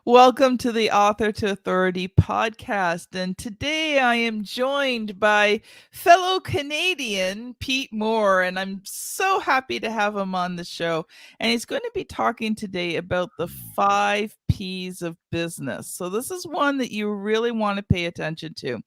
Welcome to the Author to Authority podcast. And today I am joined by fellow Canadian Pete Mohr, and I'm so happy to have him on the show. And he's going to be talking today about the 5 P's of business. So, this is one that you really want to pay attention to.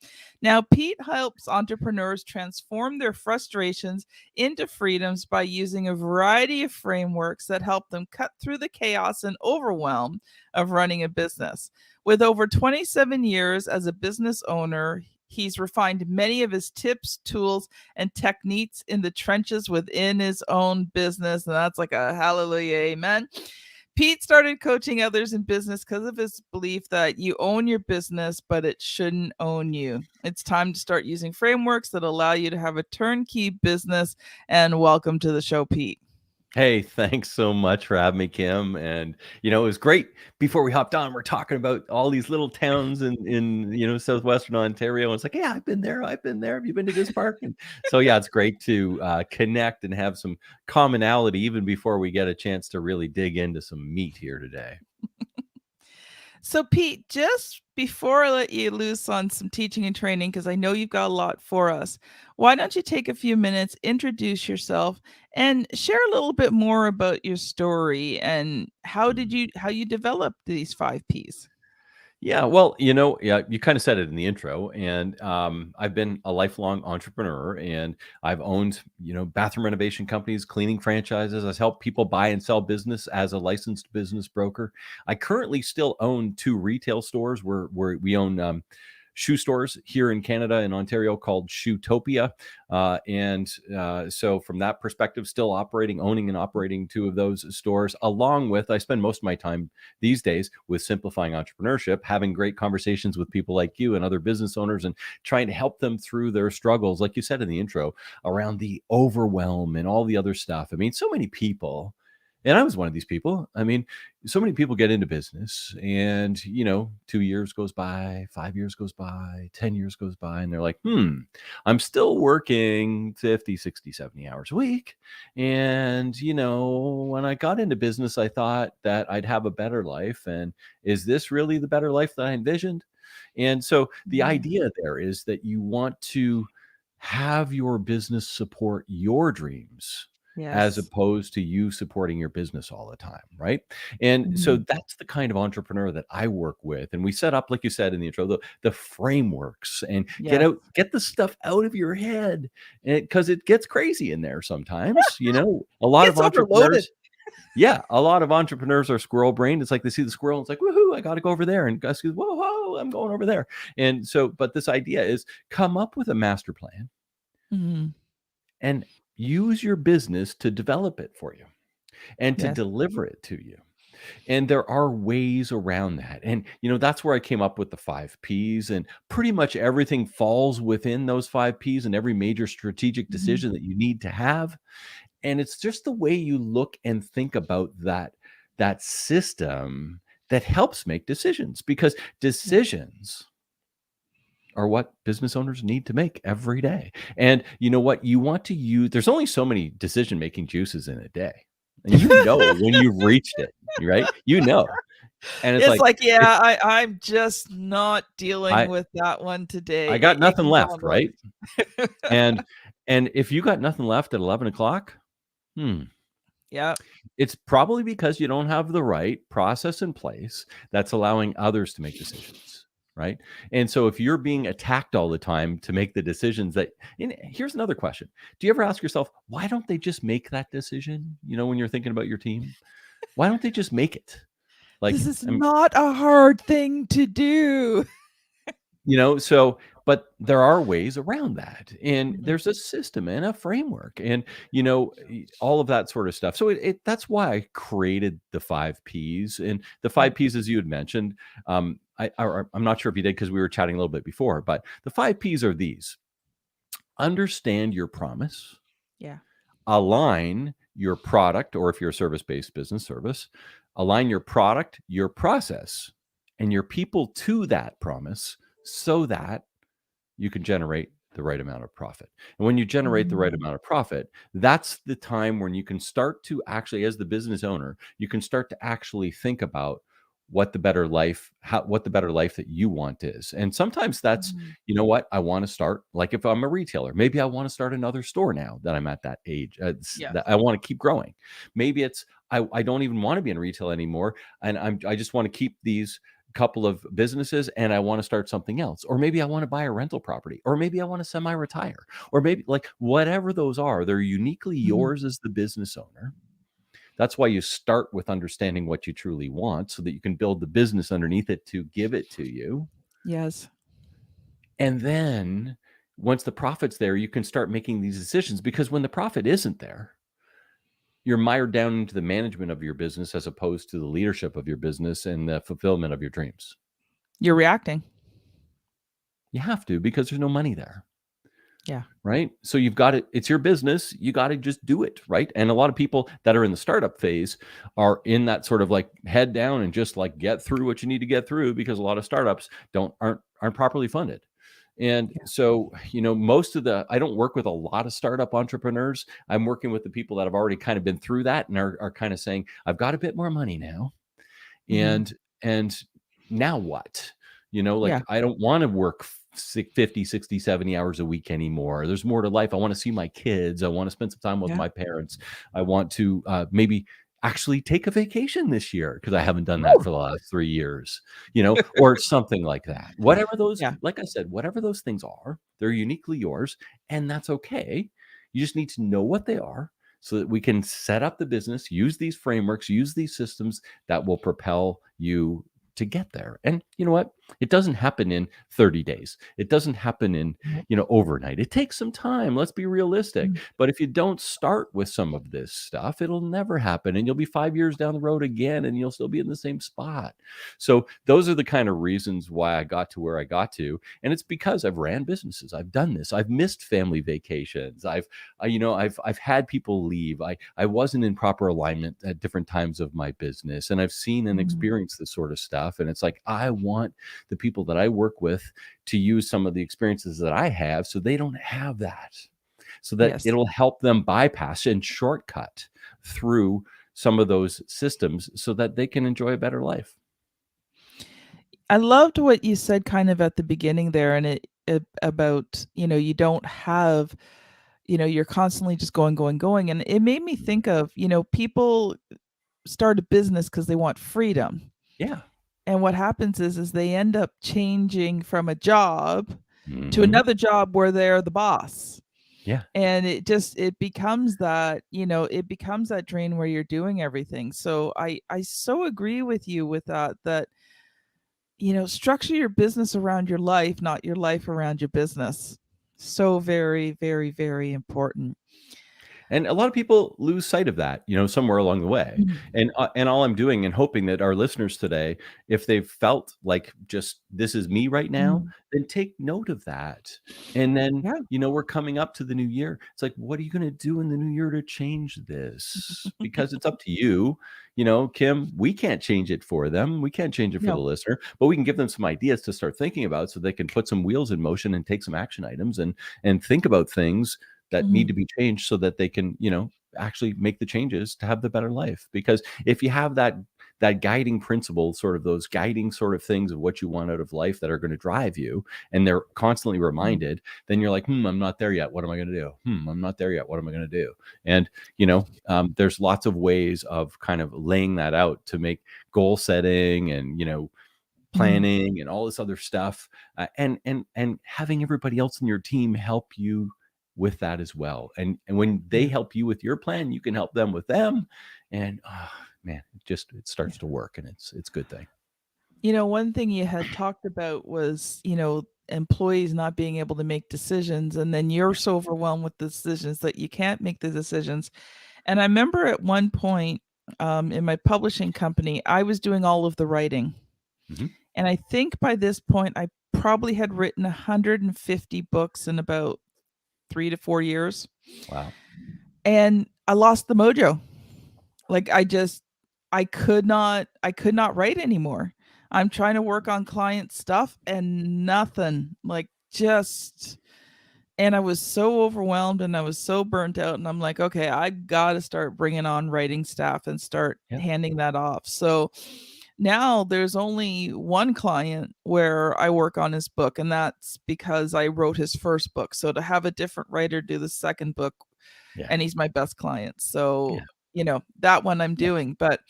Now, Pete helps entrepreneurs transform their frustrations into freedoms by using a variety of frameworks that help them cut through the chaos and overwhelm of running a business. With over 27 years as a business owner, he's refined many of his tips, tools, and techniques in the trenches within his own business. And that's like a hallelujah, amen. Pete started coaching others in business because of his belief that you own your business, but it shouldn't own you. It's time to start using frameworks that allow you to have a turnkey business. And welcome to the show, Pete. Hey, thanks so much for having me, Kim. And it was great. Before we hopped on, we're talking about all these little towns in southwestern Ontario. And it's like, yeah, I've been there. I've been there. Have you been to this park? And so, yeah, it's great to connect and have some commonality even before we get a chance to really dig into some meat here today. So, Pete, just before I let you loose on some teaching and training, because I know you've got a lot for us, why don't you take a few minutes, introduce yourself, and share a little bit more about your story and how you developed these 5 Ps? Yeah, well, yeah, you kind of said it in the intro, and I've been a lifelong entrepreneur, and I've owned, bathroom renovation companies, cleaning franchises. I've helped people buy and sell business as a licensed business broker. I currently still own 2 retail stores where we own shoe stores here in Canada and Ontario called Shoetopia. So from that perspective, still owning and operating 2 of those stores, along with, I spend most of my time these days with simplifying entrepreneurship, having great conversations with people like you and other business owners and trying to help them through their struggles, like you said in the intro, around the overwhelm and all the other stuff. I mean, so many people, and I was one of these people. I mean, so many people get into business and, 2 years goes by, 5 years goes by, 10 years goes by, and they're like, I'm still working 50, 60, 70 hours a week. And, when I got into business, I thought that I'd have a better life. And is this really the better life that I envisioned? And so the Mhm. idea there is that you want to have your business support your dreams as Yes. opposed to you supporting your business all the time, right? And so Mhm. that's the kind of entrepreneur that I work with. And we set up, like you said in the intro, the frameworks and Yes. get the stuff out of your head. Because it gets crazy in there sometimes. A lot of Gets overloaded. entrepreneurs, yeah, a lot of entrepreneurs are squirrel brained. It's like they see the squirrel, and it's like, woohoo, I got to go over there. And Gus goes, whoa, whoa, I'm going over there. And so, but this idea is come up with a master plan Mhm. and use your business to develop it for you and to Yes. deliver it to you. And there are ways around that. And, that's where I came up with the 5 Ps. And pretty much everything falls within those 5 Ps and every major strategic Mhm. decision that you need to have. And it's just the way you look and think about that system that helps make decisions, because Yeah. decisions are what business owners need to make every day. And you know what? You want to use, there's only so many decision making juices in a day. And when you've reached it, right? And it's It's like, like, if yeah, I'm just not dealing I with that one today. I got It nothing can go on left, the list. right? And and if you got nothing left at 11 o'clock, hmm, Yeah. it's probably because you don't have the right process in place that's allowing others to make decisions, right? And so if you're being attacked all the time to make the decisions and here's another question. Do you ever ask yourself, why don't they just make that decision? When you're thinking about your team, why don't they just make it? This Like, is not a hard thing to do. but there are ways around that. And Mhm. there's a system and a framework and, all of that sort of stuff. So that's why I created the 5 Ps, and the Yeah. 5 Ps, as you had mentioned, I'm not sure if you did, because we were chatting a little bit before, but the 5 Ps are these: understand your promise, Yeah. align your product, or if you're a service-based business, align your product, your process, and your people to that promise so that you can generate the right amount of profit. And when you generate the right Mhm. amount of profit, that's the time when you can start to actually, as the business owner, you can start to actually think about, what the better life, what the better life that you want is. And sometimes that's, Mhm. you know what, I want to start, like if I'm a retailer, maybe I want to start another store now that I'm at that age, Yes. that I want to keep growing. Maybe it's, I don't even want to be in retail anymore, and I just want to keep these couple of businesses and I want to start something else. Or maybe I want to buy a rental property, or maybe I want to semi-retire, or maybe like whatever those are, they're uniquely Mhm. yours as the business owner. That's why you start with understanding what you truly want so that you can build the business underneath it to give it to you. Yes. And then once the profit's there, you can start making these decisions, because when the profit isn't there, you're mired down into the management of your business as opposed to the leadership of your business and the fulfillment of your dreams. You're reacting. You have to, because there's no money there. Yeah. Right? So you've got it. It's your business. You got to just do it. Right. And a lot of people that are in the startup phase are in that sort of like head down and just like get through what you need to get through, because a lot of startups aren't properly funded. And Yeah. so, most of I don't work with a lot of startup entrepreneurs. I'm working with the people that have already kind of been through that and are kind of saying, I've got a bit more money now. Mhm. And now what? Like, Yeah. I don't want to work 50, 60, 70 hours a week anymore. There's more to life. I want to see my kids. I want to spend some time with Yeah. my parents. I want to maybe actually take a vacation this year, because I haven't done that Woo! for the last 3 years, or something like that. Yeah. Like I said, whatever those things are, they're uniquely yours, and that's okay. You just need to know what they are so that we can set up the business, use these frameworks, use these systems that will propel you to get there. And you know what? It doesn't happen in 30 days. It doesn't happen in, Nope. overnight. It takes some time. Let's be realistic. Mm. But if you don't start with some of this stuff, it'll never happen. And you'll be 5 years down the road again, and you'll still be in the same spot. So those are the kind of reasons why I got to where I got to. And it's because I've ran businesses. I've done this. I've missed family vacations. I've had people leave. I wasn't in proper alignment at different times of my business, and I've seen and Mhm. experienced this sort of stuff. And it's like, I want the people that I work with to use some of the experiences that I have, so they don't have that, so that Yes. it'll help them bypass and shortcut through some of those systems so that they can enjoy a better life. I loved what you said kind of at the beginning there, and it about, you don't have, you're constantly just going, going, going. And it made me think of, people start a business because they want freedom. Yeah. And what happens is they end up changing from a job to Hmm. another job where they're the boss. Yeah. And it becomes that, it becomes that drain where you're doing everything. So I so agree with you with that, structure your business around your life, not your life around your business. So very, very, very important. And a lot of people lose sight of that, somewhere along the way. Mhm. And all I'm doing and hoping that our listeners today, if they've felt like just this is me right now, Mhm. then take note of that. And then, Yeah. we're coming up to the new year. It's like, what are you going to do in the new year to change this? Because it's up to you. Kim, we can't change it for them. We can't change it for the No. listener, but we can give them some ideas to start thinking about, so they can put some wheels in motion and take some action items and think about things that need Mhm. to be changed so that they can, actually make the changes to have the better life. Because if you have that guiding principle, sort of those guiding sort of things of what you want out of life that are going to drive you, and they're constantly Mhm. reminded, then you're like, I'm not there yet. What am I going to do? I'm not there yet. What am I going to do? And there's lots of ways of kind of laying that out to make goal setting and Mhm. planning and all this other stuff, and having everybody else in your team help you with that as well. And when they Yeah. help you with your plan, you can help them with them. And man, it starts Yeah. to work, and it's a good thing. One thing you had talked about was, employees not being able to make decisions, and then you're Yeah. so overwhelmed with the decisions that you can't make the decisions. And I remember at one point, in my publishing company, I was doing all of the writing. Hmm. And I think by this point, I probably had written 150 books in about 3 to 4 years. Wow. And I lost the mojo. Like I could not write anymore. I'm trying to work on client stuff and nothing. Like just and I was so overwhelmed and I was so burnt out, and I'm like, okay, I got to start bringing on writing staff and start Yeah. handing that off. So now there's only one client where I work on his book, and that's because I wrote his first book. So to have a different writer do the second book, Yeah. and he's my best client. Yeah. So, that one I'm Yeah. doing, but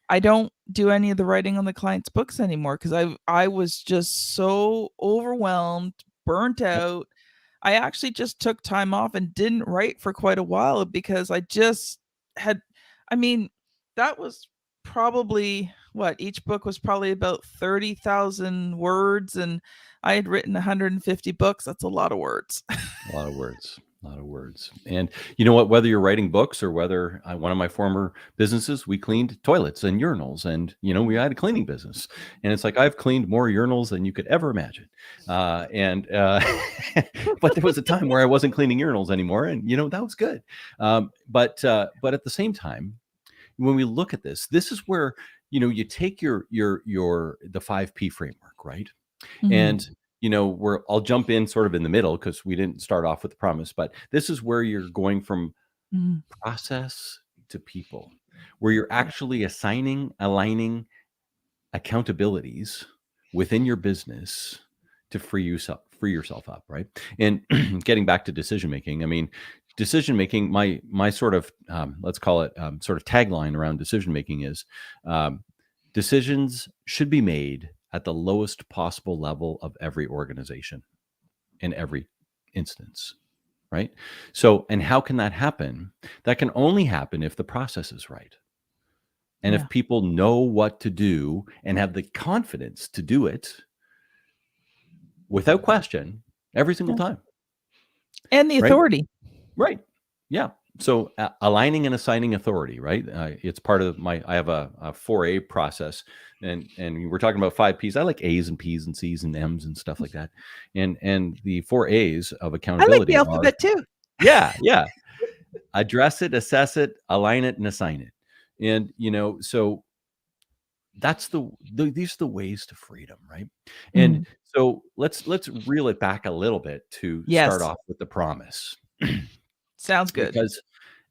I don't do any of the writing on the client's books anymore because I was just so overwhelmed, burnt Yep. out. I actually just took time off and didn't write for quite a while because I just had, I mean, that was probably what each book was probably about 30,000 words, and I had written 150 books. That's a lot of words. A lot of words. A lot of words. And you know what? Whether you're writing books or whether one of my former businesses, we cleaned toilets and urinals, and we had a cleaning business. And it's like I've cleaned more urinals than you could ever imagine. And but there was a time where I wasn't cleaning urinals anymore, and that was good. But at the same time, when we look at this is where you take your the 5P framework, right? Mhm. And I'll jump in sort of in the middle because we didn't start off with the promise, but this is where you're going from Mhm. process to people, where you're Yeah. actually aligning accountabilities within your business to free yourself up, right? And getting back to decision making, I mean, decision making, my sort of let's call it sort of tagline around decision making is um, decisions should be made at the lowest possible level of every organization in every instance, right? So, and how can that happen? That can only happen if the process is right. And Yeah. if people know what to do and have the confidence to do it without question every single Yeah. time, And the right? authority. Right. Yeah. So aligning and assigning authority, right? It's part of I have a 4A process, and we're talking about 5Ps. I like A's and P's and C's and M's and stuff like that. And the 4A's of I like the accountability are, alphabet too. yeah, address it, assess it, align it, and assign it. And so that's these are the ways to freedom, right? And Mhm. so let's reel it back a little bit to start Yes. off with the promise. Sounds good. Because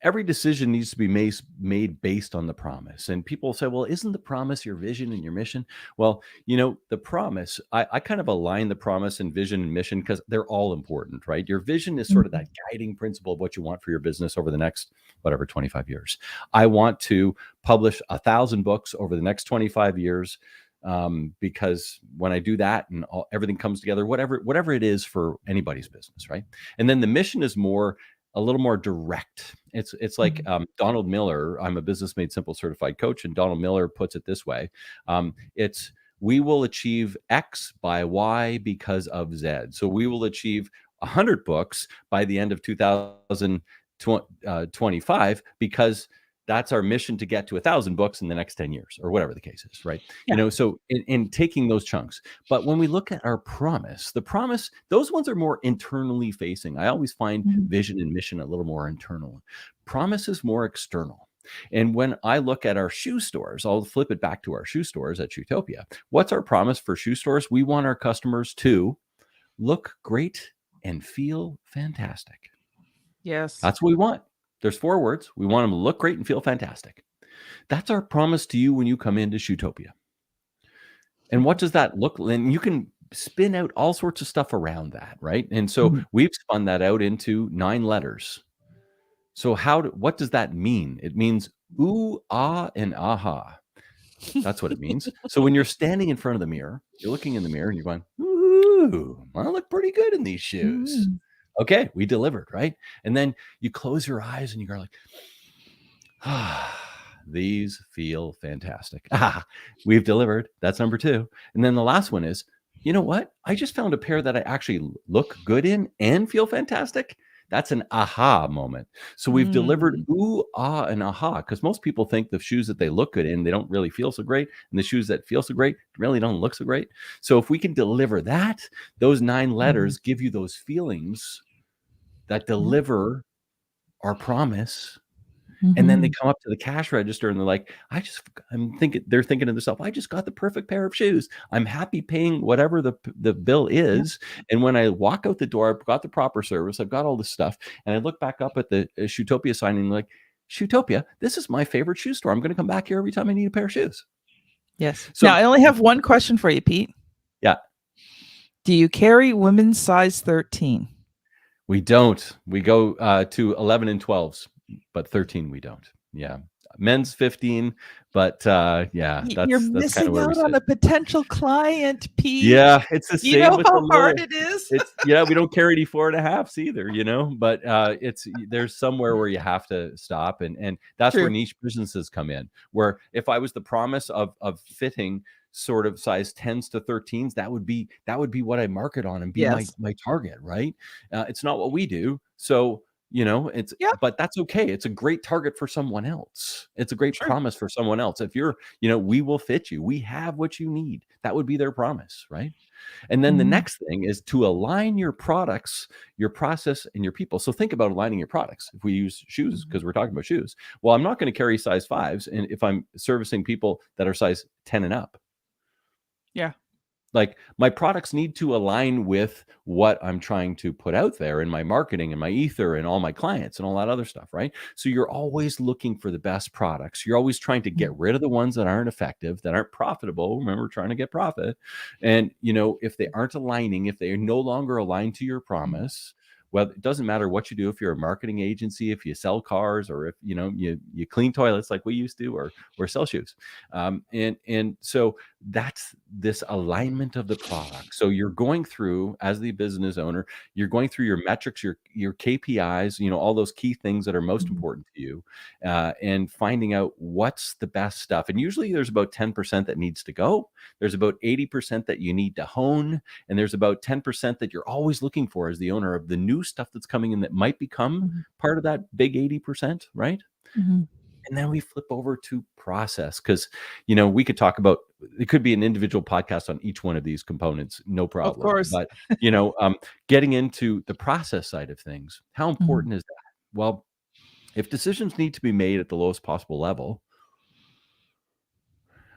every decision needs to be made based on the promise. And people say, well, isn't the promise your vision and your mission? Well, the promise, I kind of align the promise and vision and mission because they're all important, right? Your vision is sort of Mhm. that guiding principle of what you want for your business over the next, whatever, 25 years. I want to publish 1,000 books over the next 25 years. Because when I do that and everything comes together, whatever it is for anybody's business, right? And then the mission is a little more direct. It's like Mhm. Donald Miller. I'm a Business Made Simple certified coach, and Donald Miller puts it this way: it's we will achieve X by Y because of Z. So we will achieve 100 books by the end of 2025 because that's our mission to get to 1,000 books in the next 10 years or whatever the case is, right? Yeah. So in taking those chunks. But when we look at our promise, the promise, those ones are more internally facing. I always find Mhm. vision and mission a little more internal. Promise is more external. And when I look at our shoe stores, I'll flip it back to our shoe stores at Shoetopia. What's our promise for shoe stores? We want our customers to look great and feel fantastic. Yes. That's what we want. There's 4 words. We want them to look great and feel fantastic. That's our promise to you when you come into Shoetopia. And what does that look like? And you can spin out all sorts of stuff around that, right? And so Mhm. we've spun that out into 9 letters. So what does that mean? It means ooh, ah, and aha. That's what it means. So when you're standing in front of the mirror, you're looking in the mirror and you're going, ooh, I look pretty good in these shoes. Mm. Okay, we delivered, right? And then you close your eyes and you go like, ah, these feel fantastic. Ah, we've delivered. That's number 2. And then the last one is, you know what? I just found a pair that I actually look good in and feel fantastic. That's an aha moment. So we've delivered Mm. ooh, ah, and aha because most people think the shoes that they look good in, they don't really feel so great. And the shoes that feel so great really don't look so great. So if we can deliver that, those 9 Mhm. letters give you those feelings that Yeah. deliver our promise, and then they Mhm. come up to the cash register and they're like, they're thinking to themselves, I just got the perfect pair of shoes. I'm happy paying whatever the bill Yeah. is. And when I walk out the door, I've got the proper service. I've got all this stuff. And I look back up at the Shoetopia sign and like, Shoetopia, this is my favorite shoe store. I'm going to come back here every time I need a pair of shoes. Yes. Now, So I only have one question for you, Pete. yeah, Do you carry women's size 13? we don't. We go to 11 and 12s, but 13 we don't. Yeah. Men's 15, but yeah, You're that's kind of missing where we out on sit. a potential client, Pete. Yeah, it's the You same know with the how hard little. it is? It's yeah, we don't carry any 4.5s either, but it's there's somewhere where you have to stop, and that's where True. niche businesses come in. Where if I was the promise of fitting sort of size 10s to 13s, that would be what I market on and be my Yes. my target, right? It's not what we do, so it's Yeah, but that's okay. It's a great target for someone else. It's a great sure. promise for someone else. If you're, we will fit you. We have what you need. That would be their promise, right? And then the Mhm, next thing is to align your products, your process, and your people. So think about aligning your products. If we use shoes, mhm. because we're talking about shoes, well, I'm not going to carry size fives. And if I'm servicing people that are size 10 and up, Yeah. like my products need to align with what I'm trying to put out there in my marketing and my ether and all my clients and all that other stuff, right? So you're always looking for the best products. You're always trying to get Mhm, rid of the ones that aren't effective, that aren't profitable. Remember, we're trying to get profit. And if they aren't aligning, if they are no longer aligned to your mhm, promise, well, it doesn't matter what you do. If you're a marketing agency, if you sell cars, or if you clean toilets like we used to, or sell shoes, and so that's this alignment of the product. So you're going through, as the business owner, you're going through your metrics, your KPIs, all those key things that are most mhm, important to you, and finding out what's the best stuff. And usually there's about 10% that needs to go. There's about 80% that you need to hone, and there's about 10% that you're always looking for as the owner of the new stuff that's coming in that might become mhm, part of that big 80%, right? mhm. And then we flip over to process, because we could talk about, it could be an individual podcast on each one of these components, no Of problem. course. But getting into the process side of things, how Mhm, important is that? Well, if decisions need to be made at the lowest possible level,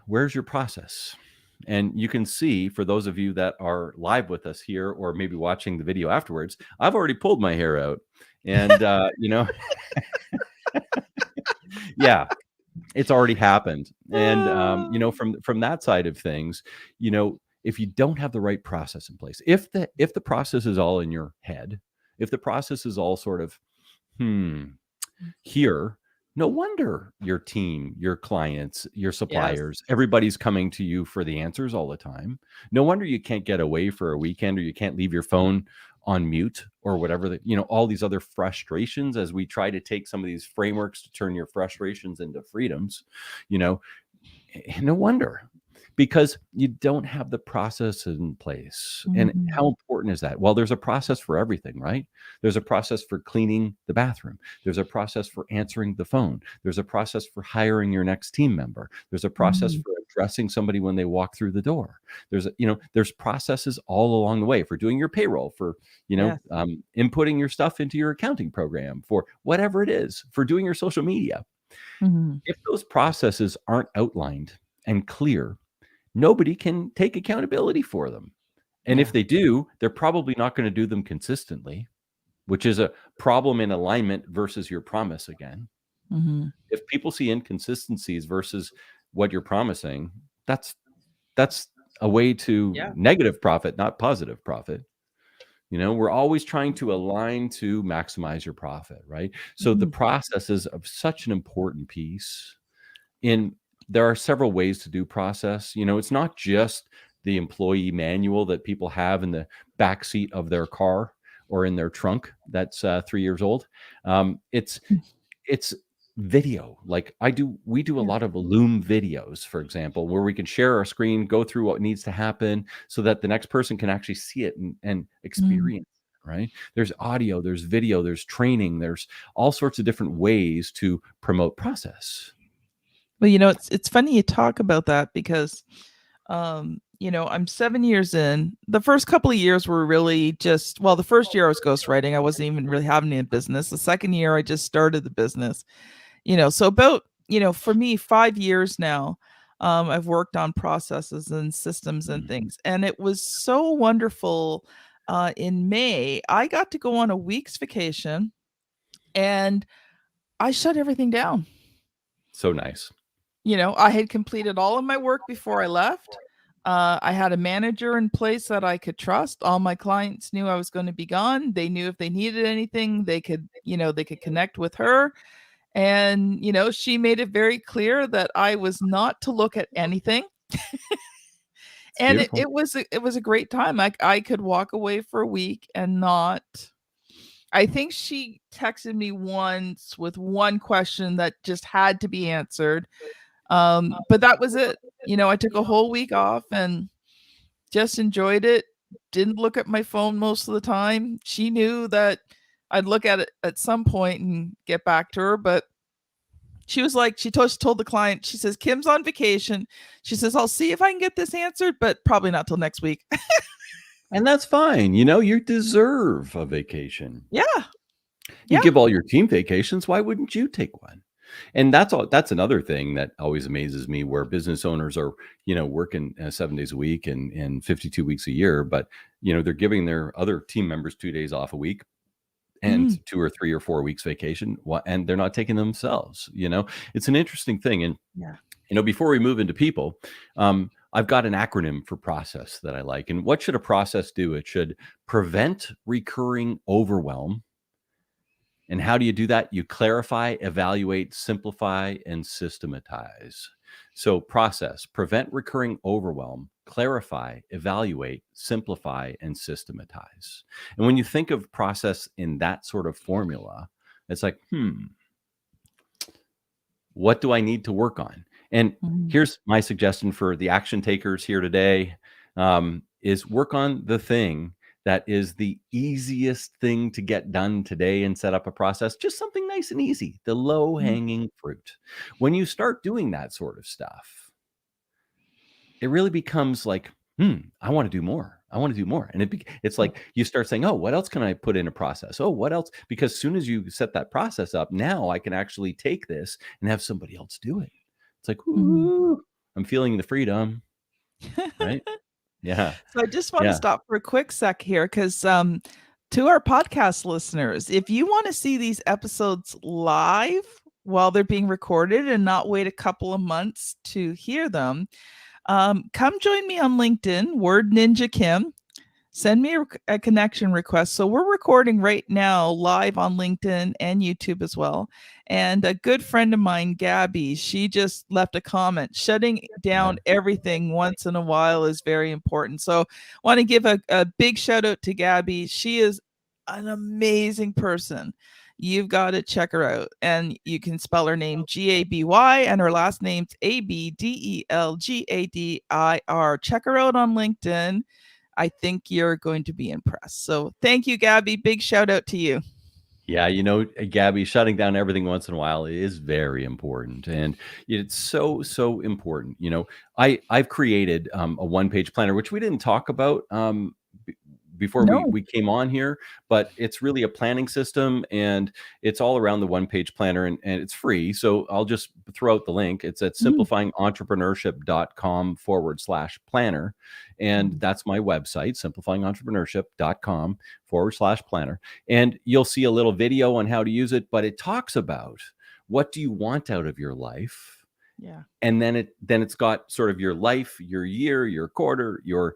where's your process? And you can see, for those of you that are live with us here or maybe watching the video afterwards, I've already pulled my hair out. And yeah, it's already happened. And Ah. from that side of things, if you don't have the right process in place, if the process is all in your head, if the process is all sort of hmm here, no wonder your team, your clients, your Yes. suppliers, everybody's coming to you for the answers all the time. No wonder you can't get away for a weekend, or you can't leave your phone on mute, or whatever, all these other frustrations, as we try to take some of these frameworks to turn your frustrations into freedoms. you know no wonder, because you don't have the process in place. And Mhm. how important is that? Well, there's a process for everything, right? There's a process for cleaning the bathroom. There's a process for answering the phone. There's a process for hiring your next team member. There's a process Mhm. for addressing somebody when they walk through the door. There's processes all along the way for doing your payroll, for Yes. inputting your stuff into your accounting program, for whatever it is, for doing your social media. Mhm. If those processes aren't outlined and clear, nobody can take accountability for them. And if Yeah. they do, they're probably not going to do them consistently, which is a problem in alignment versus your promise again. Mhm. If people see inconsistencies versus what you're promising, that's a way to Yeah. negative profit, not positive profit. We're always trying to align to maximize your profit, right? So the Mhm. process is of such an important piece. In There are several ways to do process. It's not just the employee manual that people have in the back seat of their car or in their trunk that's 3 years old. It's video. Like we do a Yeah. lot of Loom videos, for example, where we can share our screen, go through what needs to happen, so that the next person can actually see it and Mhm. experience it, right? There's audio, there's video, there's training, there's all sorts of different ways to promote process. Well, it's funny you talk about that because, I'm 7 years in. The first couple of years were really just well, the first year I was ghostwriting, I wasn't even really having any business. The second year, I just started the business. So about, for me, 5 years now, I've worked on processes and systems and Mm. things, and it was so wonderful. In May, I got to go on a week's vacation, and I shut everything down. So nice. I had completed all of my work before I left. I had a manager in place that I could trust. All my clients knew I was going to be gone. They knew if they needed anything, they could connect with her. And, she made it very clear that I was not to look at anything. It's And it, beautiful. it was a, it was a great time. I could walk away for a week and not. I think she texted me once with one question that just had to be answered. But that was it. I took a whole week off and just enjoyed it. Didn't look at my phone most of the time. She knew that I'd look at it at some point and get back to her, but she was like, she told the client, she says, Kim's on vacation. She says, I'll see if I can get this answered, but probably not till next week. And that's fine. You deserve a vacation. Yeah. You Yeah. give all your team vacations. Why wouldn't you take one? And that's another thing that always amazes me, where business owners are, working 7 days a week and 52 weeks a year, but they're giving their other team members 2 days off a week and Mm. 2 or 3 or 4 weeks vacation, and they're not taking themselves. It's an interesting thing. And Yeah. before we move into people, I've got an acronym for process that I like. And what should a process do? It should prevent recurring overwhelm. And how do you do that? You clarify, evaluate, simplify, and systematize. So, process, prevent recurring overwhelm, clarify, evaluate, simplify, and systematize. And when you think of process in that sort of formula, it's like, what do I need to work on? And Mhm. here's my suggestion for the action takers here today, is work on the thing that is the easiest thing to get done today and set up a process, just something nice and easy, the low Mhm. hanging fruit. When you start doing that sort of stuff, it really becomes like, I want to do more. I want to do more. And it's like you start saying, oh, what else can I put in a process? Oh, what else? Because as soon as you set that process up, now I can actually take this and have somebody else do it. It's like, Mhm. ooh, I'm feeling the freedom, right? Yeah. So I just want to Yeah. stop for a quick sec here because to our podcast listeners, if you want to see these episodes live while they're being recorded and not wait a couple of months to hear them, come join me on LinkedIn, Word Ninja Kim. Send me a connection request. So we're recording right now live on LinkedIn and YouTube as well. And a good friend of mine, Gabby, she just left a comment. Shutting Yeah. down everything once in a while is very important. So I want to give a big shout out to Gabby. She is an amazing person. You've got to check her out. And you can spell her name Gaby and her last name's Abdelgadir. Check her out on LinkedIn. I think you're going to be impressed. So thank you, Gabby. Big shout out to you. Yeah, Gabby, shutting down everything once in a while is very important, and it's so important. I've created a one-page planner, which we didn't talk about before we No. we came on here, but it's really a planning system, and it's all around the one-page planner, and it's free. So I'll just throw out the link. It's at Mm. simplifyingentrepreneur.com/planner, and Mm. that's my website, simplifyingentrepreneur.com/planner. And you'll see a little video on how to use it, but it talks about what do you want out of your life, Yeah. and then it's got sort of your life, your year, your quarter, your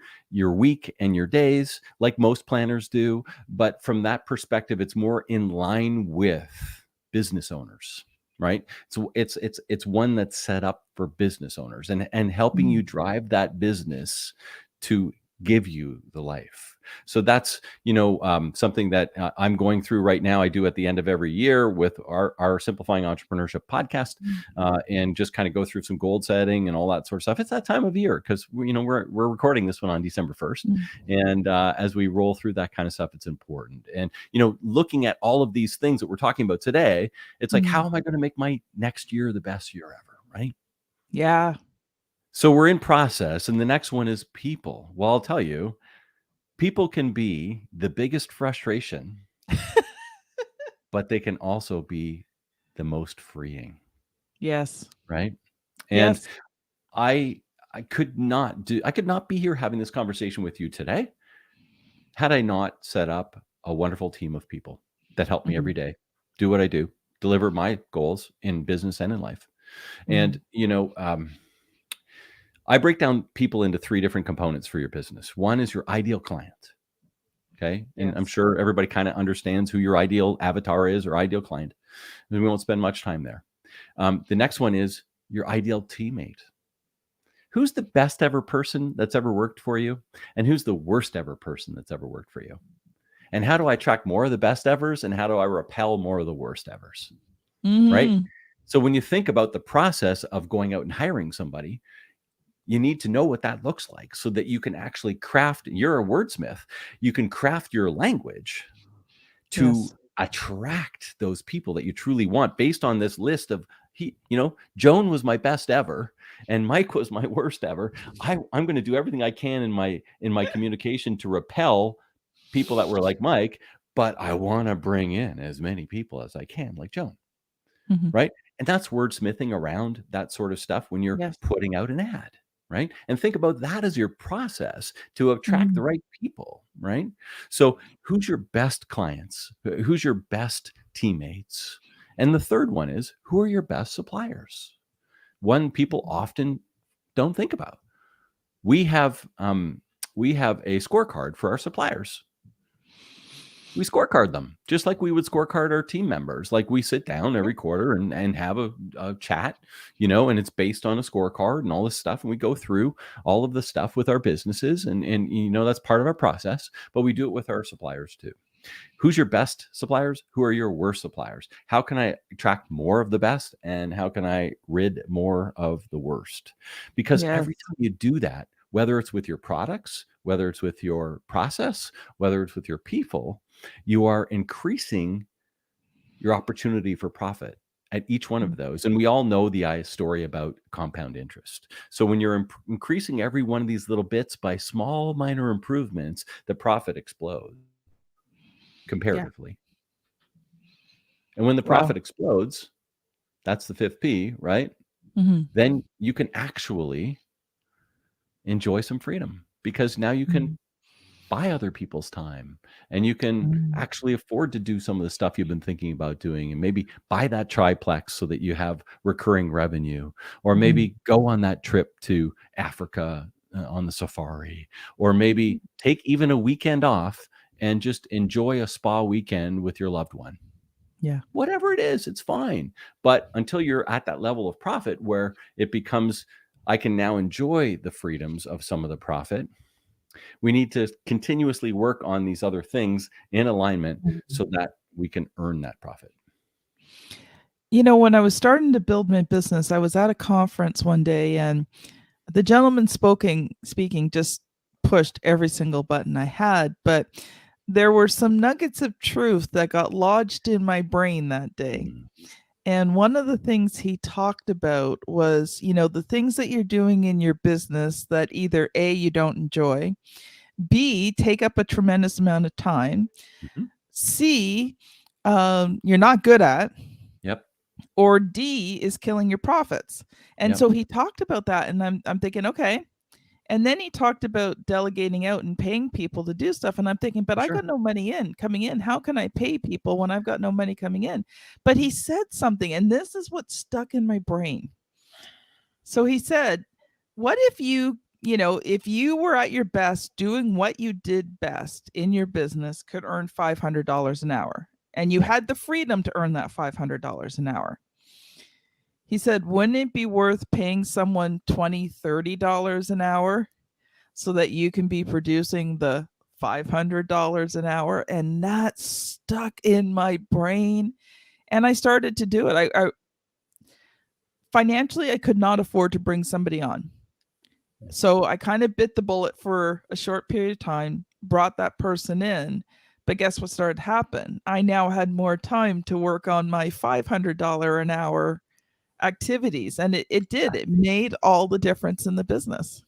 week, and your days, like most planners do. But from that perspective, it's more in line with business owners, right? So it's one that's set up for business owners, and helping you Mm. drive that business to give you the life. So that's something that I'm going through right now. I do at the end of every year with our Simplifying Entrepreneurship podcast, Mm. and just kind of go through some goal setting and all that sort of stuff. It's that time of year because we're recording this one on December 1st, Mm. and as we roll through that kind of stuff, it's important. And looking at all of these things that we're talking about today, it's like, Mm. how am I going to make my next year the best year ever, right? Yeah. So we're in process, and the next one is people. Well, I'll tell you, people can be the biggest frustration, but they can also be the most freeing, Yes. right? And Yes. I I could not be here having this conversation with you today had I not set up a wonderful team of people that help me Mm. every day do what I do, deliver my goals in business and in life. And, I break down people into three different components for your business. One is your ideal client. Okay. And I'm Yes. sure everybody kind of understands who your ideal avatar is or ideal client. And we won't spend much time there. The next one is your ideal teammate. Who's the best ever person that's ever worked for you? And who's the worst ever person that's ever worked for you? And how do I attract more of the best evers? And how do I repel more of the worst evers? Right. Mm-hmm. So when you think about the process of going out and hiring somebody, you need to know what that looks like so that you can actually craft. You're a wordsmith. You can craft your language to Yes. attract those people that you truly want based on this list of Joan was my best ever and Mike was my worst ever. I'm going to do everything I can in my communication to repel people that were like Mike, but I want to bring in as many people as I can like Joan. Mm-hmm. Right. And that's wordsmithing around that sort of stuff when you're Yes. putting out an ad. Right. And think about that as your process to attract Mm-hmm. the right people. Right. So who's your best clients? Who's your best teammates? And the third one is who are your best suppliers? One people often don't think about. We have a scorecard for our suppliers. We scorecard them just like we would scorecard our team members. Like we sit down every quarter and have a chat, and it's based on a scorecard and all this stuff. And we go through all of the stuff with our businesses and that's part of our process, but we do it with our suppliers too. Who's your best suppliers? Who are your worst suppliers? How can I attract more of the best? And how can I rid more of the worst? Because Yes. every time you do that, whether it's with your products, whether it's with your process, whether it's with your people, you are increasing your opportunity for profit at each one of those. And we all know the story about compound interest. So when you're increasing every one of these little bits by small, minor improvements, the profit explodes Yeah. comparatively. And when the Wow. profit explodes, that's the fifth P, right? Mm-hmm. Then you can actually enjoy some freedom because now you can buy other people's time and you can Mm-hmm. actually afford to do some of the stuff you've been thinking about doing and maybe buy that triplex so that you have recurring revenue, or maybe go on that trip to Africa on the safari, or maybe take even a weekend off and just enjoy a spa weekend with your loved one. Yeah. Whatever it is, it's fine. But until you're at that level of profit where it becomes, I can now enjoy the freedoms of some of the profit, we need to continuously work on these other things in alignment so that we can earn that profit. When I was starting to build my business, I was at a conference one day and the gentleman speaking just pushed every single button I had, but there were some nuggets of truth that got lodged in my brain that day. Mm. And one of the things he talked about was, the things that you're doing in your business that either A, you don't enjoy, B, take up a tremendous amount of time, Mhm. C, you're not good at, Yep. or D is killing your profits. And Yep. so he talked about that, and I'm thinking, okay. And then he talked about delegating out and paying people to do stuff, and I'm thinking, but I Sure. got no money coming in. How can I pay people when I've got no money coming in? But he said something, and this is what stuck in my brain. So he said, what if if you were at your best doing what you did best in your business, could earn $500 an hour, and you had the freedom to earn that $500 an hour? He said, wouldn't it be worth paying someone $20, $30 an hour so that you can be producing the $500 an hour? And that stuck in my brain. And I started to do it. I financially, I could not afford to bring somebody on. So I kind of bit the bullet for a short period of time, brought that person in. But guess what started to happen? I now had more time to work on my $500 an hour activities. And it did. It made all the difference in the business.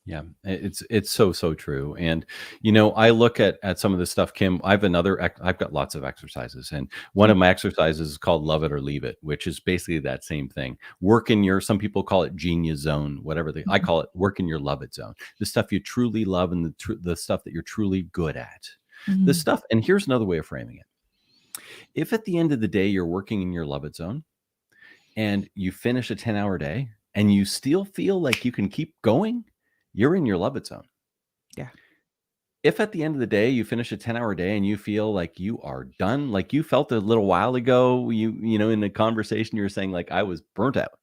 Yeah, it's so true. And I look at some of this stuff, Kim. I've got lots of exercises, and one of my exercises is called Love It or Leave It, which is basically that same thing. Work in your, some people call it genius zone, whatever I call it, work in your love it zone. The stuff you truly love and the stuff that you're truly good at. The stuff, and here's another way of framing it. If at the end of the day you're working in your love it zone and you finish a 10-hour day and you still feel like you can keep going, you're in your love it zone. Yeah. If at the end of the day you finish a 10-hour day and you feel like you are done, like you felt a little while ago, you know, in the conversation you were saying like I was burnt out.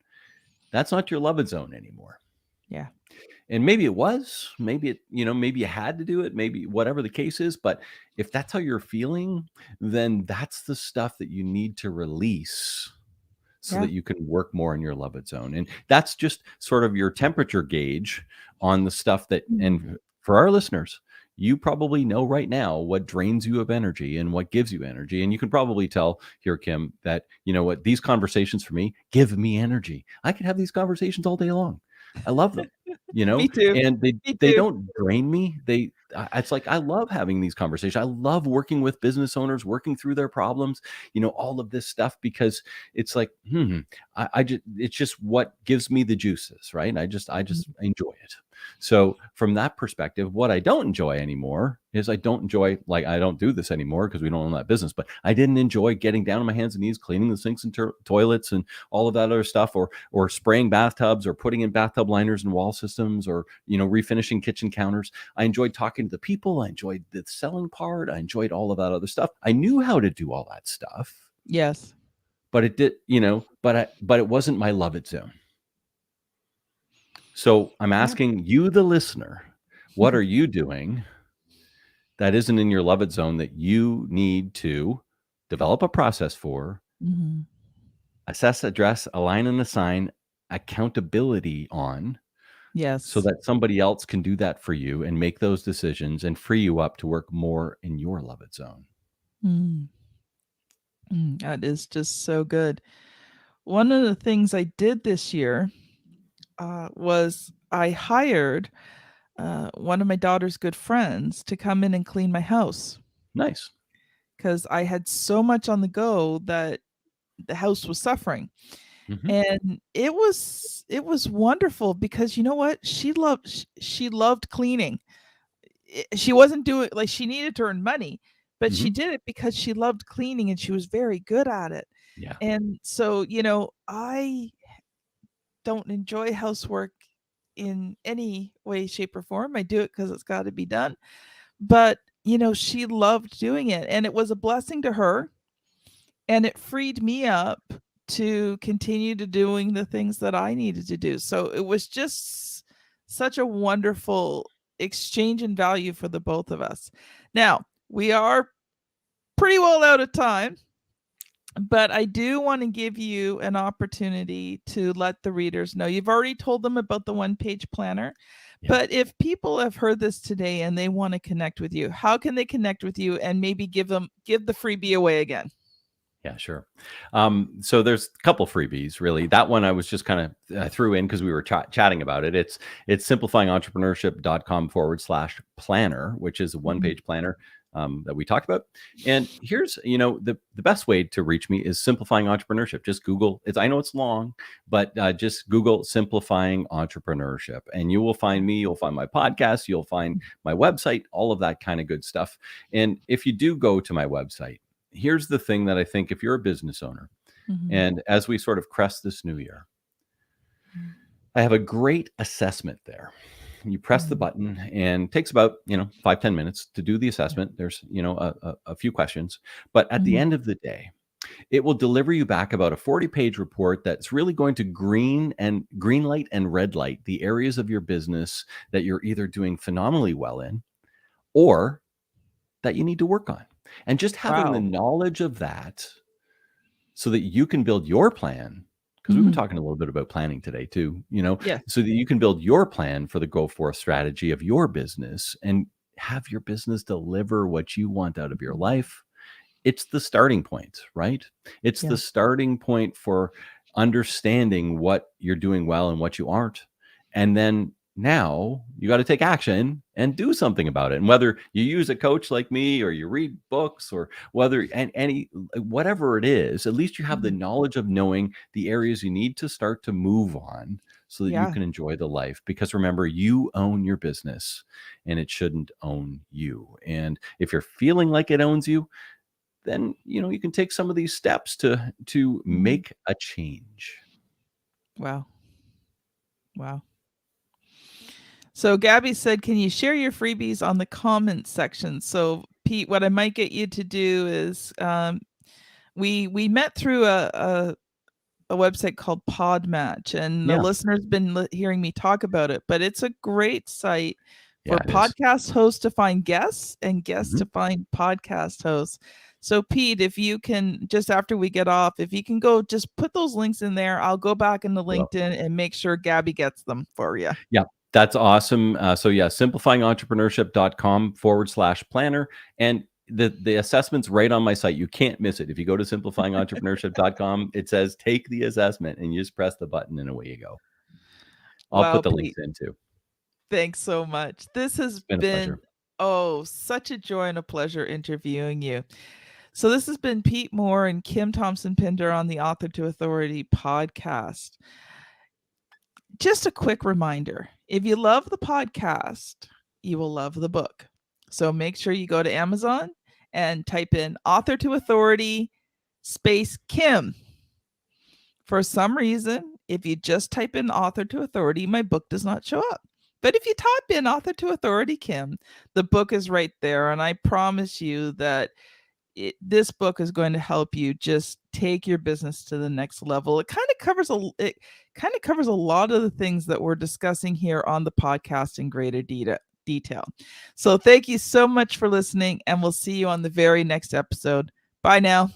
That's not your love it zone anymore. Yeah. And maybe it was, maybe it, you know, maybe you had to do it, maybe whatever the case is, but if that's how you're feeling, then that's the stuff that you need to release so Yeah. that you can work more in your love it zone. And that's just sort of your temperature gauge on the stuff that, Mhm. and for our listeners, you probably know right now what drains you of energy and what gives you energy. And you can probably tell here, Kim, that, you know what, these conversations for me give me energy. I could have these conversations all day long. I love them, you Me know, too. and Me they too. don't drain me. It's like, I love having these conversations. I love working with business owners, working through their problems, you know, all of this stuff, because it's like, I just, it's just what gives me the juices, right? I just Mhm. enjoy it. So from that perspective, what I don't enjoy anymore is I don't enjoy, like, I don't do this anymore because we don't own that business, but I didn't enjoy getting down on my hands and knees, cleaning the sinks and toilets and all of that other stuff, or spraying bathtubs, or putting in bathtub liners and wall systems, or, you know, refinishing kitchen counters. I enjoyed talking to the people. I enjoyed the selling part. I enjoyed all of that other stuff. I knew how to do all that stuff, Yes. but it did, you know, but it wasn't my love it zone. So I'm Yeah. asking you, the listener, what are you doing that isn't in your love it zone that you need to develop a process for, Mhm. assess, address, align, and assign accountability on, so Yes. that somebody else can do that for you and make those decisions and free you up to work more in your love it zone? Mm. That is just so good. One of the things I did this year was I hired one of my daughter's good friends to come in and clean my house Nice. because I had so much on the go that the house was suffering. Hmm. And it was wonderful because you know what? She loved cleaning. She wasn't doing like she needed to earn money, but she Hmm. did it because she loved cleaning and she was very good at it. Yeah. And so, I don't enjoy housework in any way, shape, or form. I do it because it's got to be done. But, she loved doing it. And it was a blessing to her. And it freed me up to continue to doing the things that I needed to do. So it was just such a wonderful exchange in value for the both of us. Now, we are pretty well out of time. But I do want to give you an opportunity to let the readers know. You've already told them about the one-page planner, Yeah. but if people have heard this today and they want to connect with you, how can they connect with you and maybe give the freebie away again? Yeah, sure. So there's a couple freebies, really. That one I was just kind of threw in because we were chatting about it. It's simplifyingentrpreneurship.com/planner, which is a one Mhm. page planner that we talked about. And here's, the best way to reach me is simplifying entrepreneurship. Just Google it. I know it's long, but just Google simplifying entrepreneurship, and you will find me. You'll find my podcast. You'll find my website. All of that kind of good stuff. And if you do go to my website, here's the thing that I think, if you're a business owner, Mhm. and as we sort of crest this new year, I have a great assessment there. You press the Mhm. button and it takes about, 5-10 minutes to do the assessment. There's, a few questions, but at the Mhm. end of the day, it will deliver you back about a 40-page report that's really going to green light and red light the areas of your business that you're either doing phenomenally well in, or that you need to work on. And just having the Wow. knowledge of that, so that you can build your plan, because we've been Mhm. talking a little bit about planning today too, Yes. so that you can build your plan for the go forth strategy of your business and have your business deliver what you want out of your life. It's the starting point, right? It's the Yes. starting point for understanding what you're doing well and what you aren't. And then now you got to take action and do something about it. And whether you use a coach like me, or you read books, or whether and any whatever it is, at least you have the Mhm. knowledge of knowing the areas you need to start to move on, so that you Yeah. can enjoy the life. Because remember, you own your business and it shouldn't own you. And if you're feeling like it owns you, then you can take some of these steps to Mhm. make a change. Wow. Wow. So Gabby said, can you share your freebies on the comments section? So Pete, what I might get you to do is we met through a website called Podmatch, and the Yeah. listener's been hearing me talk about it, but it's a great site for Yeah, it is. podcast hosts to find guests and guests Mhm. to find podcast hosts. So Pete, if you can, just after we get off, if you can go just put those links in there, I'll go back into Well, LinkedIn and make sure Gabby gets them for you. yeah, that's awesome. So yeah, simplifyingentrpreneurship.com/planner. And the assessment's right on my site. You can't miss it. If you go to simplifyingentrpreneurship.com, it says take the assessment and you just press the button and away you go. I'll Wow, put the links Pete, in too. thanks so much. This has It's been a been, pleasure. oh, such a joy and a pleasure interviewing you. So this has been Pete Mohr and Kim Thompson Pinder on the Author to Authority podcast. Just a quick reminder, if you love the podcast, you will love the book. So make sure you go to Amazon and type in Author to Authority space Kim. For some reason, if you just type in Author to Authority, my book does not show up. But if you type in Author to Authority Kim, the book is right there. And I promise you that this book is going to help you just take your business to the next level. It kind of covers a lot of the things that we're discussing here on the podcast in greater detail. So thank you so much for listening, and we'll see you on the very next episode. Bye now.